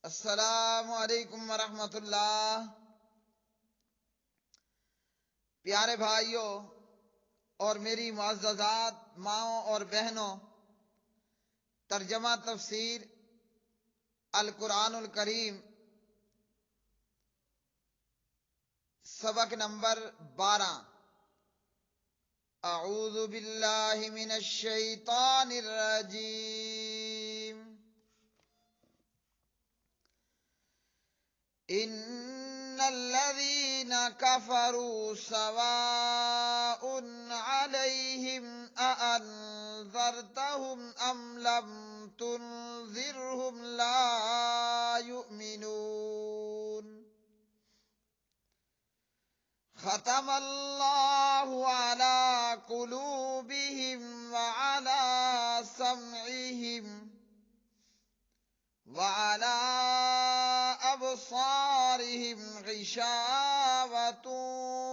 السلام علیکم ورحمۃ اللہ۔ پیارے بھائیوں اور میری معززات ماؤں اور بہنوں، ترجمہ تفسیر القرآن الکریم سبق نمبر 12۔ اعوذ باللہ من الشیطان الرجیم۔ ان الذين كفروا سواء عليهم أأنذرتهم ام لم تنذرهم لا يؤمنون۔ ختم الله على قلوبهم وعلى سمعهم وعلى أبصارهم غشاوة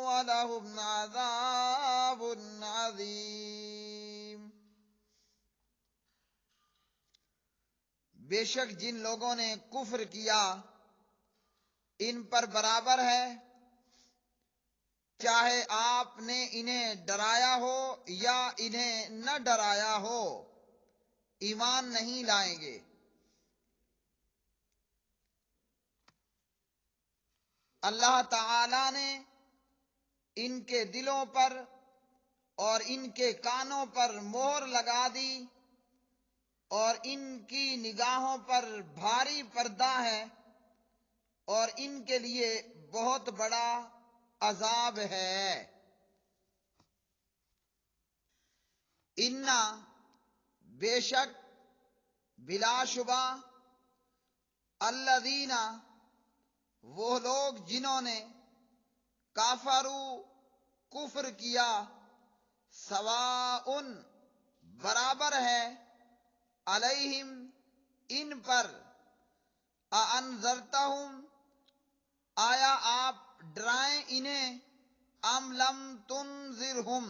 ولهم عذاب عظيم۔ بے شک جن لوگوں نے کفر کیا ان پر برابر ہے، چاہے آپ نے انہیں ڈرایا ہو یا انہیں نہ ڈرایا ہو، ایمان نہیں لائیں گے۔ اللہ تعالی نے ان کے دلوں پر اور ان کے کانوں پر مہر لگا دی اور ان کی نگاہوں پر بھاری پردہ ہے اور ان کے لیے بہت بڑا عذاب ہے۔ انا بے شک بلا شبہ الذین وہ لوگ جنہوں نے کافروا کفر کیا، سواء برابر ہے، علیہم ان پر، اانذرتہم آیا آپ ڈرائیں انہیں، ام لم تنذرہم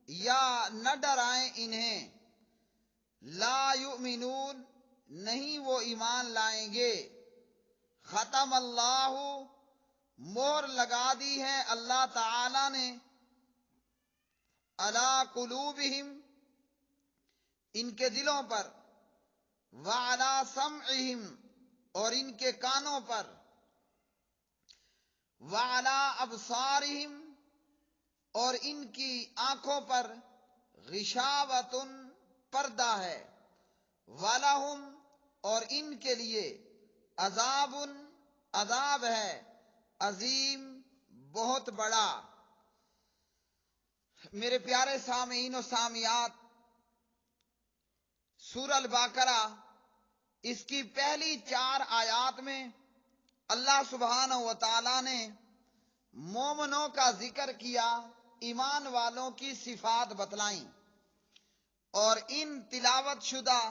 یا نہ ڈرائیں انہیں، لا یؤمنون نہیں وہ ایمان لائیں گے۔ ختم اللہ مہر لگا دی ہے اللہ تعالی نے، علی قلوبہم ان کے دلوں پر، وعلی سمعہم اور ان کے کانوں پر، وعلی ابصارہم اور ان کی آنکھوں پر، غشاوۃ پردہ ہے، وَلَهُمْ اور ان کے لیے، عذاب عذاب ہے، عظیم بہت بڑا۔ میرے پیارے سامعین و سامعات، سورہ البقرہ اس کی پہلی 4 آیات میں اللہ سبحانہ و تعالی نے مومنوں کا ذکر کیا، ایمان والوں کی صفات بتلائیں، اور ان تلاوت شدہ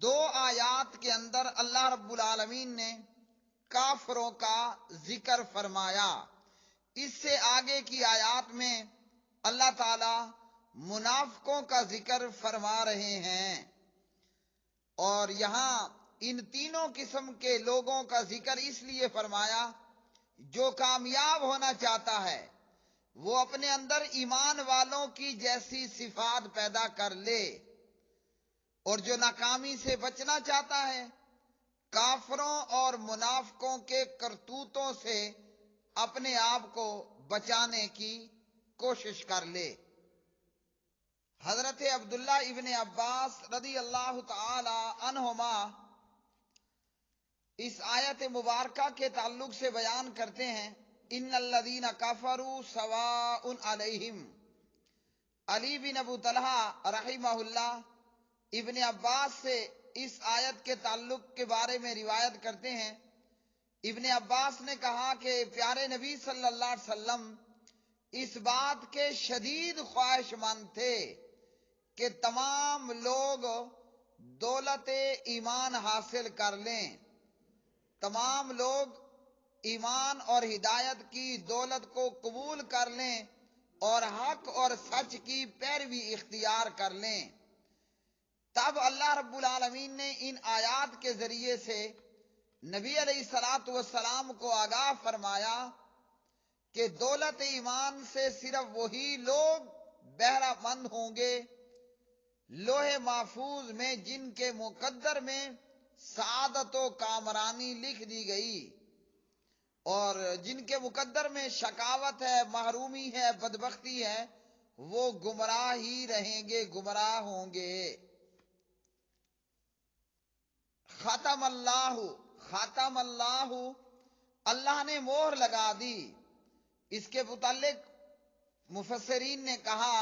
2 آیات کے اندر اللہ رب العالمین نے کافروں کا ذکر فرمایا۔ اس سے آگے کی آیات میں اللہ تعالی منافقوں کا ذکر فرما رہے ہیں، اور یہاں ان تینوں قسم کے لوگوں کا ذکر اس لیے فرمایا جو کامیاب ہونا چاہتا ہے وہ اپنے اندر ایمان والوں کی جیسی صفات پیدا کر لے، اور جو ناکامی سے بچنا چاہتا ہے کافروں اور منافقوں کے کرتوتوں سے اپنے آپ کو بچانے کی کوشش کر لے۔ حضرت عبداللہ ابن عباس رضی اللہ تعالی عنہما اس آیت مبارکہ کے تعلق سے بیان کرتے ہیں، ان الذین کفروا سواء علیہم۔ علی بن ابو طلحہ رحمہ اللہ ابن عباس سے اس آیت کے تعلق کے بارے میں روایت کرتے ہیں۔ ابن عباس نے کہا کہ پیارے نبی صلی اللہ علیہ وسلم اس بات کے شدید خواہش مند تھے کہ تمام لوگ دولت ایمان حاصل کر لیں، تمام لوگ ایمان اور ہدایت کی دولت کو قبول کر لیں اور حق اور سچ کی پیروی اختیار کر لیں۔ تب اللہ رب العالمین نے ان آیات کے ذریعے سے نبی علیہ الصلوۃ والسلام کو آگاہ فرمایا کہ دولت ایمان سے صرف وہی لوگ بہرہ مند ہوں گے لوح محفوظ میں جن کے مقدر میں سعادت و کامرانی لکھ دی گئی، اور جن کے مقدر میں شقاوت ہے، محرومی ہے، بدبختی ہے، وہ گمراہ ہی رہیں گے، گمراہ ہوں گے۔ ختم اللہ، ختم اللہ، اللہ نے مہر لگا دی۔ اس کے متعلق مفسرین نے کہا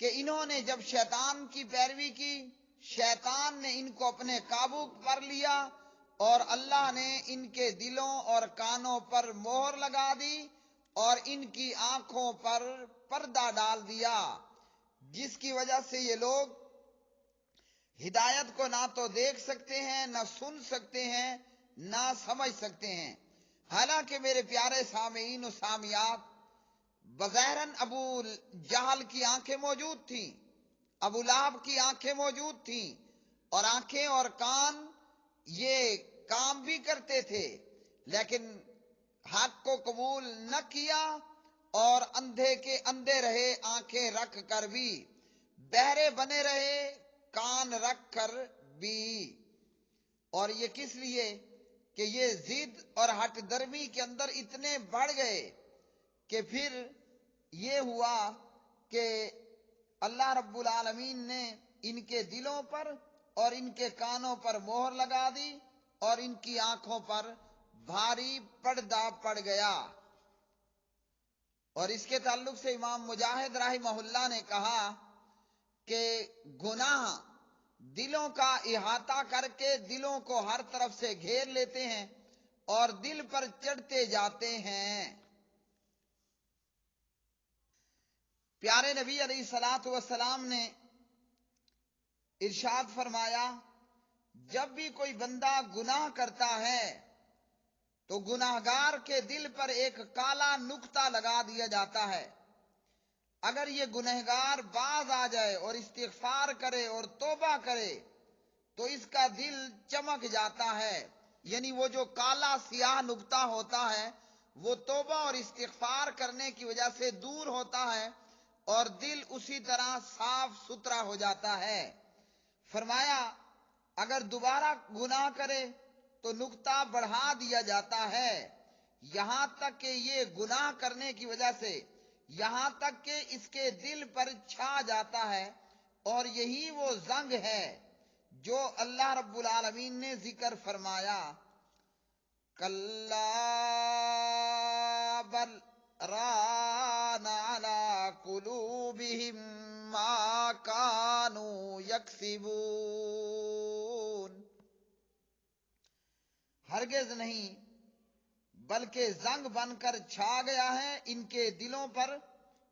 کہ انہوں نے جب شیطان کی پیروی کی، شیطان نے ان کو اپنے قابو پر لیا اور اللہ نے ان کے دلوں اور کانوں پر مہر لگا دی اور ان کی آنکھوں پر پردہ ڈال دیا، جس کی وجہ سے یہ لوگ ہدایت کو نہ تو دیکھ سکتے ہیں، نہ سن سکتے ہیں، نہ سمجھ سکتے ہیں۔ حالانکہ میرے پیارے سامعین و سامعات، بظاہراً ابو جہل کی آنکھیں موجود تھیں، ابو لہب کی آنکھیں موجود تھیں، اور آنکھیں اور کان یہ کام بھی کرتے تھے، لیکن حق کو قبول نہ کیا اور اندھے کے اندھے رہے، آنکھیں رکھ کر بھی بہرے بنے رہے، کان رکھ کر بھی۔ اور یہ کس لیے کہ یہ ضد اور ہٹ درمی کے اندر اتنے بڑھ گئے کہ پھر یہ ہوا کہ اللہ رب العالمین نے ان کے دلوں پر اور ان کے کانوں پر مہر لگا دی اور ان کی آنکھوں پر بھاری پردہ پڑ گیا۔ اور اس کے تعلق سے امام مجاہد رحمہ اللہ نے کہا کہ گناہ دلوں کا احاطہ کر کے دلوں کو ہر طرف سے گھیر لیتے ہیں اور دل پر چڑھتے جاتے ہیں۔ پیارے نبی علیہ الصلوۃ والسلام نے ارشاد فرمایا، جب بھی کوئی بندہ گناہ کرتا ہے تو گناہگار کے دل پر ایک کالا نقطہ لگا دیا جاتا ہے۔ اگر یہ گنہگار باز آ جائے اور استغفار کرے اور توبہ کرے تو اس کا دل چمک جاتا ہے، یعنی وہ جو کالا سیاہ نقطہ ہوتا ہے وہ توبہ اور استغفار کرنے کی وجہ سے دور ہوتا ہے اور دل اسی طرح صاف ستھرا ہو جاتا ہے۔ فرمایا اگر دوبارہ گناہ کرے تو نقطہ بڑھا دیا جاتا ہے، یہاں تک کہ یہ گناہ کرنے کی وجہ سے یہاں تک کہ اس کے دل پر چھا جاتا ہے، اور یہی وہ زنگ ہے جو اللہ رب العالمین نے ذکر فرمایا، کلا بل ران علی قلوبہم ما کانوا یکسبون، ہرگز نہیں بلکہ زنگ بن کر چھا گیا ہے ان کے دلوں پر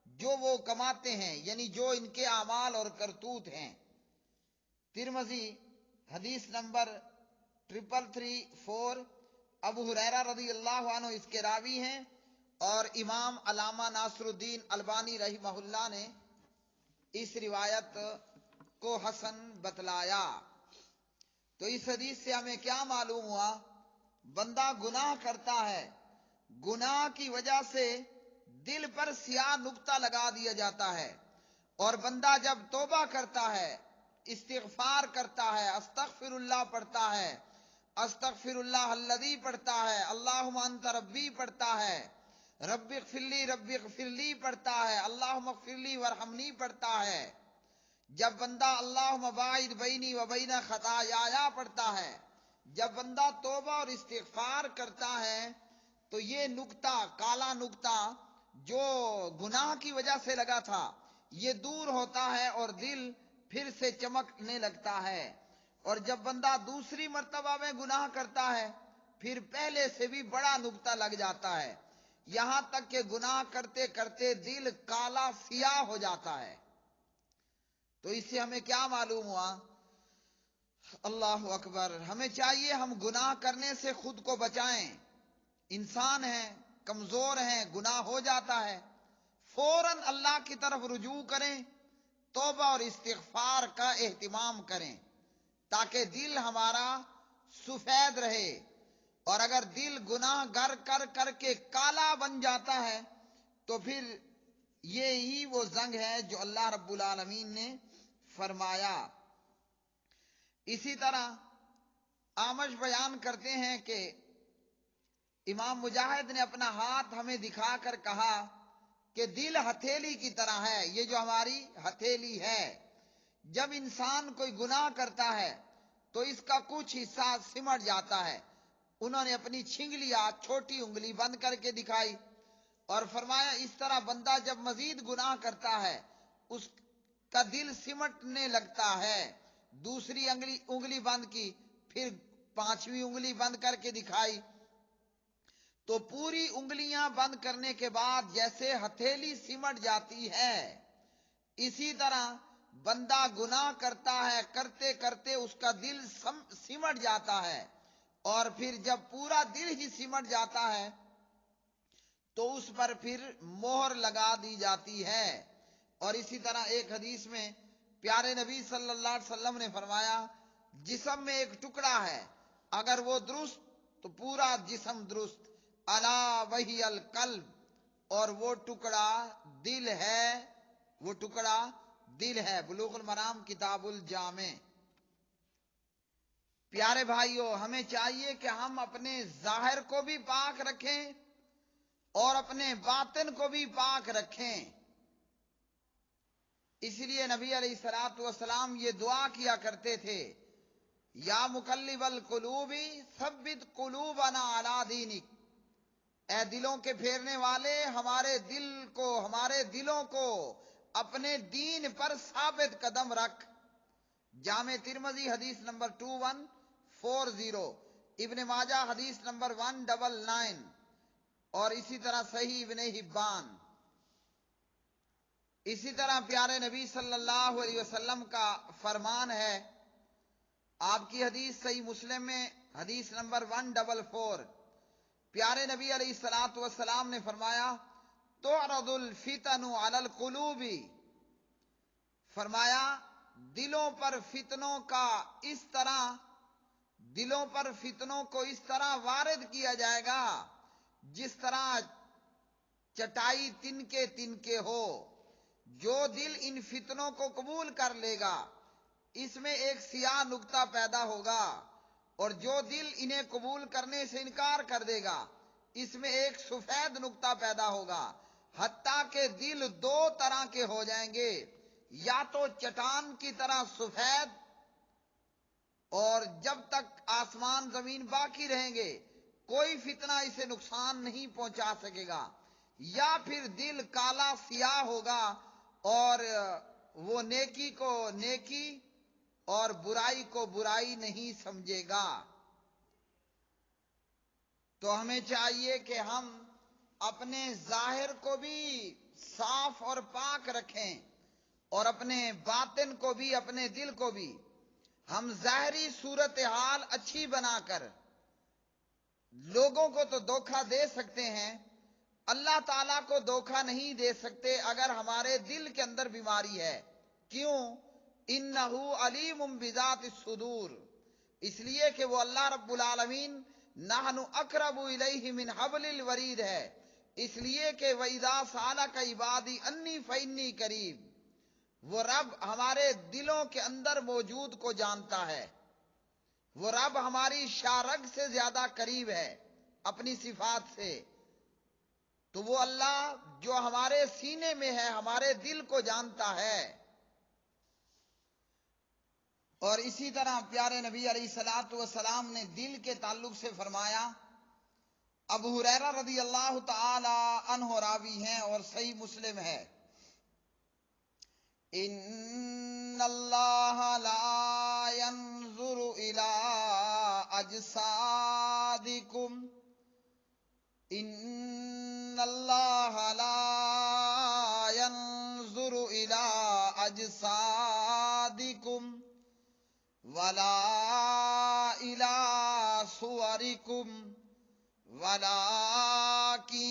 جو وہ کماتے ہیں، یعنی جو ان کے اعمال اور کرتوت ہیں۔ ترمذی حدیث نمبر 3334، ابو ہریرہ رضی اللہ عنہ اس کے راوی ہیں، اور امام علامہ ناصر الدین البانی رحمہ اللہ نے اس روایت کو حسن بتلایا۔ تو اس حدیث سے ہمیں کیا معلوم ہوا؟ بندہ گناہ کرتا ہے، گناہ کی وجہ سے دل پر سیاہ نقطہ لگا دیا جاتا ہے، اور بندہ جب توبہ کرتا ہے، استغفار کرتا ہے، استغفر اللہ پڑھتا ہے، استغفر اللہ الذی پڑھتا ہے، اللہم انت ربی پڑھتا ہے، رب اغفر لی پڑھتا ہے، اللہم اغفر لی وارحمنی پڑھتا ہے، جب بندہ اللہم باعد بینی و بین خطایا پڑھتا ہے، جب بندہ توبہ اور استغفار کرتا ہے تو یہ نقطہ، کالا نقطہ جو گناہ کی وجہ سے لگا تھا، یہ دور ہوتا ہے اور دل پھر سے چمکنے لگتا ہے۔ اور جب بندہ دوسری مرتبہ میں گناہ کرتا ہے پھر پہلے سے بھی بڑا نقطہ لگ جاتا ہے، یہاں تک کہ گناہ کرتے کرتے دل کالا سیاہ ہو جاتا ہے۔ تو اس سے ہمیں کیا معلوم ہوا؟ اللہ اکبر، ہمیں چاہیے ہم گناہ کرنے سے خود کو بچائیں۔ انسان ہیں، کمزور ہیں، گناہ ہو جاتا ہے، فوراً اللہ کی طرف رجوع کریں، توبہ اور استغفار کا اہتمام کریں تاکہ دل ہمارا سفید رہے اور اگر دل گناہ گر کر کر کے کالا بن جاتا ہے تو پھر یہی وہ زنگ ہے جو اللہ رب العالمین نے فرمایا۔ اسی طرح آمش بیان کرتے ہیں کہ امام مجاہد نے اپنا ہاتھ ہمیں دکھا کر کہا کہ دل ہتھیلی کی طرح ہے، یہ جو ہماری ہتھیلی ہے، جب انسان کوئی گناہ کرتا ہے تو اس کا کچھ حصہ سمٹ جاتا ہے۔ انہوں نے اپنی چھنگلیاں چھوٹی انگلی بند کر کے دکھائی اور فرمایا اس طرح بندہ جب مزید گناہ کرتا ہے اس کا دل سمٹنے لگتا ہے۔ دوسری انگلی بند کی، پھر پانچویں انگلی بند کر کے دکھائی تو پوری انگلیاں بند کرنے کے بعد جیسے ہتھیلی سمٹ جاتی ہے، اسی طرح بندہ گناہ کرتا ہے، کرتے کرتے اس کا دل سمٹ جاتا ہے، اور پھر جب پورا دل ہی سمٹ جاتا ہے تو اس پر پھر مہر لگا دی جاتی ہے۔ اور اسی طرح ایک حدیث میں پیارے نبی صلی اللہ علیہ وسلم نے فرمایا جسم میں ایک ٹکڑا ہے، اگر وہ درست تو پورا جسم درست، الا وہی القلب، اور وہ ٹکڑا دل ہے، وہ ٹکڑا دل ہے۔ بلوغ المرام کتاب الجامع۔ پیارے بھائیو، ہمیں چاہیے کہ ہم اپنے ظاہر کو بھی پاک رکھیں اور اپنے باطن کو بھی پاک رکھیں۔ اس لیے نبی علیہ الصلوۃ والسلام یہ دعا کیا کرتے تھے، یا مقلب القلوب ثبت قلوبنا علی دینک، اے دلوں کے پھیرنے والے ہمارے دلوں کو اپنے دین پر ثابت قدم رکھ۔ جامع ترمذی حدیث نمبر 2140، ابن ماجہ حدیث نمبر 199، اور اسی طرح صحیح ابن حبان۔ اسی طرح پیارے نبی صلی اللہ علیہ وسلم کا فرمان ہے، آپ کی حدیث صحیح مسلم میں حدیث نمبر 144، پیارے نبی علیہ الصلوۃ والسلام نے فرمایا تعرض الفتن علی القلوب، فرمایا دلوں پر فتنوں کو اس طرح وارد کیا جائے گا جس طرح چٹائی تنکے ہو۔ جو دل ان فتنوں کو قبول کر لے گا اس میں ایک سیاہ نقطہ پیدا ہوگا، اور جو دل انہیں قبول کرنے سے انکار کر دے گا اس میں ایک سفید نقطہ پیدا ہوگا، حتیٰ کہ دل دو طرح کے ہو جائیں گے، یا تو چٹان کی طرح سفید اور جب تک آسمان زمین باقی رہیں گے کوئی فتنہ اسے نقصان نہیں پہنچا سکے گا، یا پھر دل کالا سیاہ ہوگا اور وہ نیکی کو نیکی اور برائی کو برائی نہیں سمجھے گا۔ تو ہمیں چاہیے کہ ہم اپنے ظاہر کو بھی صاف اور پاک رکھیں اور اپنے باطن کو بھی، اپنے دل کو بھی۔ ہم ظاہری صورتحال اچھی بنا کر لوگوں کو تو دھوکہ دے سکتے ہیں، اللہ تعالیٰ کو دھوکہ نہیں دے سکتے اگر ہمارے دل کے اندر بیماری ہے۔ کیوں؟ انہ علیم بذات الصدور، اس لیے کہ وہ اللہ رب العالمین نحن اقرب الیہ من حبل الورید ہے، اس لیے کہ وَإِذَا سَأَلَكَ عِبَادِي أَنِّي فَإِنِّي قَرِيبٌ، وہ رب ہمارے دلوں کے اندر موجود کو جانتا ہے، وہ رب ہماری شارگ سے زیادہ قریب ہے اپنی صفات سے۔ تو وہ اللہ جو ہمارے سینے میں ہے ہمارے دل کو جانتا ہے۔ اور اسی طرح پیارے نبی علیہ الصلوۃ والسلام نے دل کے تعلق سے فرمایا، ابو ہریرہ رضی اللہ تعالی عنہ راوی ہیں اور صحیح مسلم ہے، ان اللہ لا ينظر الى اجسادکم، ان اللہ لا ينظر الى اجسادکم ولا الى صورکم ولكن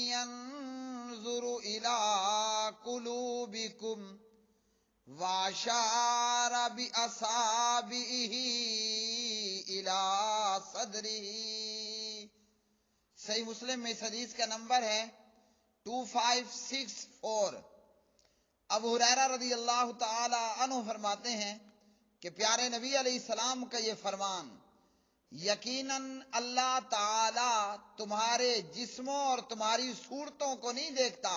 ينظر إلى قلوبكم واشار باصابعه الى صدره۔ صحیح مسلم میں اس حدیث کا نمبر ہے 2564۔ ابو ہریرہ رضی اللہ تعالی عنہ فرماتے ہیں کہ پیارے نبی علیہ السلام کا یہ فرمان، یقیناً اللہ تعالی تمہارے جسموں اور تمہاری صورتوں کو نہیں دیکھتا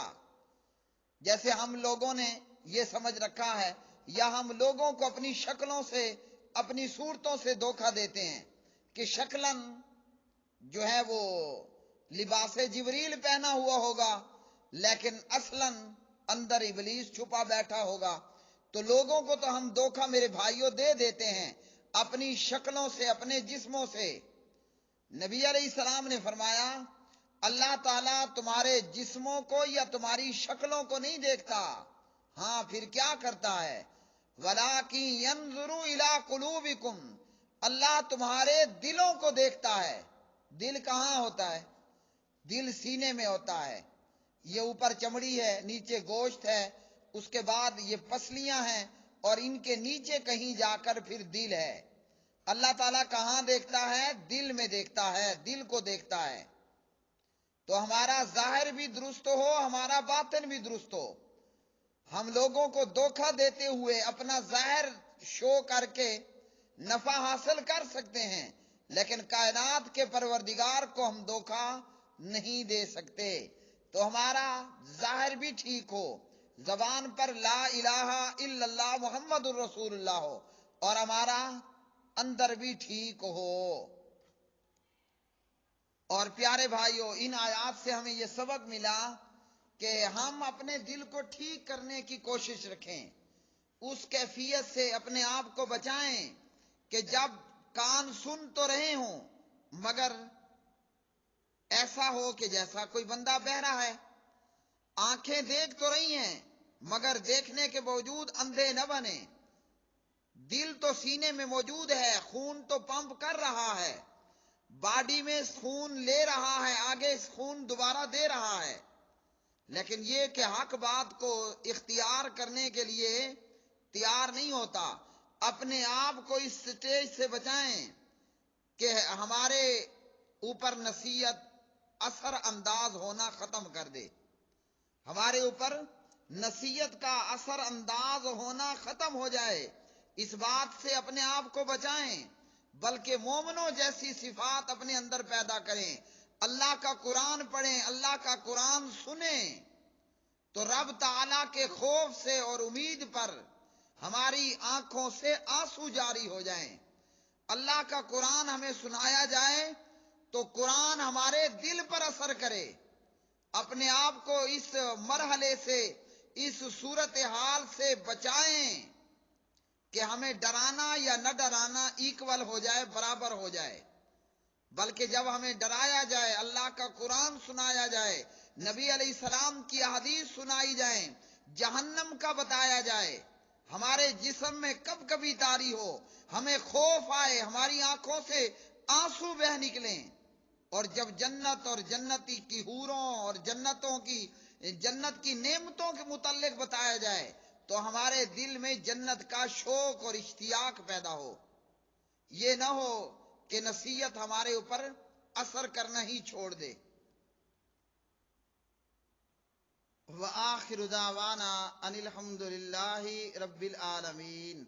جیسے ہم لوگوں نے یہ سمجھ رکھا ہے، یا ہم لوگوں کو اپنی شکلوں سے، اپنی صورتوں سے دھوکہ دیتے ہیں کہ شکلاً جو ہے وہ لباس جبریل پہنا ہوا ہوگا، لیکن اصلاً اندر ابلیس چھپا بیٹھا ہوگا۔ تو لوگوں کو تو ہم دھوکہ میرے بھائیوں دے دیتے ہیں اپنی شکلوں سے، اپنے جسموں سے۔ نبی علیہ السلام نے فرمایا اللہ تعالیٰ تمہارے جسموں کو یا تمہاری شکلوں کو نہیں دیکھتا، ہاں پھر کیا کرتا ہے؟ وَلَٰكِن يَنظُرُ إِلَىٰ قُلُوبِكُمْ، اللہ تمہارے دلوں کو دیکھتا ہے۔ دل کہاں ہوتا ہے؟ دل سینے میں ہوتا ہے۔ یہ اوپر چمڑی ہے، نیچے گوشت ہے، اس کے بعد یہ پسلیاں ہیں، اور ان کے نیچے کہیں جا کر پھر دل ہے۔ اللہ تعالیٰ کہاں دیکھتا ہے؟ دل میں دیکھتا ہے، دل کو دیکھتا ہے۔ تو ہمارا ظاہر بھی درست ہو، ہمارا باطن بھی درست ہو۔ ہم لوگوں کو دھوکہ دیتے ہوئے اپنا ظاہر شو کر کے نفع حاصل کر سکتے ہیں، لیکن کائنات کے پروردگار کو ہم دھوکہ نہیں دے سکتے۔ تو ہمارا ظاہر بھی ٹھیک ہو، زبان پر لا الہ الا اللہ محمد الرسول اللہ ہو، اور ہمارا اندر بھی ٹھیک ہو۔ اور پیارے بھائیوں، ان آیات سے ہمیں یہ سبق ملا کہ ہم اپنے دل کو ٹھیک کرنے کی کوشش رکھیں، اس کیفیت سے اپنے آپ کو بچائیں کہ جب کان سن تو رہے ہوں مگر ایسا ہو کہ جیسا کوئی بندہ بہرا ہے، آنکھیں دیکھ تو رہی ہیں مگر دیکھنے کے باوجود اندھے نہ بنے، دل تو سینے میں موجود ہے، خون تو پمپ کر رہا ہے، باڈی میں خون لے رہا ہے، آگے خون دوبارہ دے رہا ہے، لیکن یہ کہ حق بات کو اختیار کرنے کے لیے تیار نہیں ہوتا۔ اپنے آپ کو اس سٹیج سے بچائیں کہ ہمارے اوپر نصیحت اثر انداز ہونا ختم کر دے، ہمارے اوپر نصیحت کا اثر انداز ہونا ختم ہو جائے، اس بات سے اپنے آپ کو بچائیں، بلکہ مومنوں جیسی صفات اپنے اندر پیدا کریں، اللہ کا قرآن پڑھیں، اللہ کا قرآن سنیں، تو رب تعالیٰ کے خوف سے اور امید پر ہماری آنکھوں سے آنسو جاری ہو جائیں۔ اللہ کا قرآن ہمیں سنایا جائے تو قرآن ہمارے دل پر اثر کرے، اپنے آپ کو اس مرحلے سے، اس صورتحال سے بچائیں کہ ہمیں ڈرانا یا نہ ڈرانا ایکول ہو جائے، برابر ہو جائے، بلکہ جب ہمیں ڈرایا جائے، اللہ کا قرآن سنایا جائے، نبی علیہ السلام کی احادیث سنائی جائیں، جہنم کا بتایا جائے، ہمارے جسم میں کب کبھی طاری ہو، ہمیں خوف آئے، ہماری آنکھوں سے آنسو بہہ نکلیں، اور جب جنت اور جنتی کی حوروں اور جنت کی نعمتوں کے متعلق بتایا جائے تو ہمارے دل میں جنت کا شوق اور اشتیاق پیدا ہو۔ یہ نہ ہو کہ نصیحت ہمارے اوپر اثر کرنا ہی چھوڑ دے۔ وآخر دعوانا ان الحمد للہ رب العالمین۔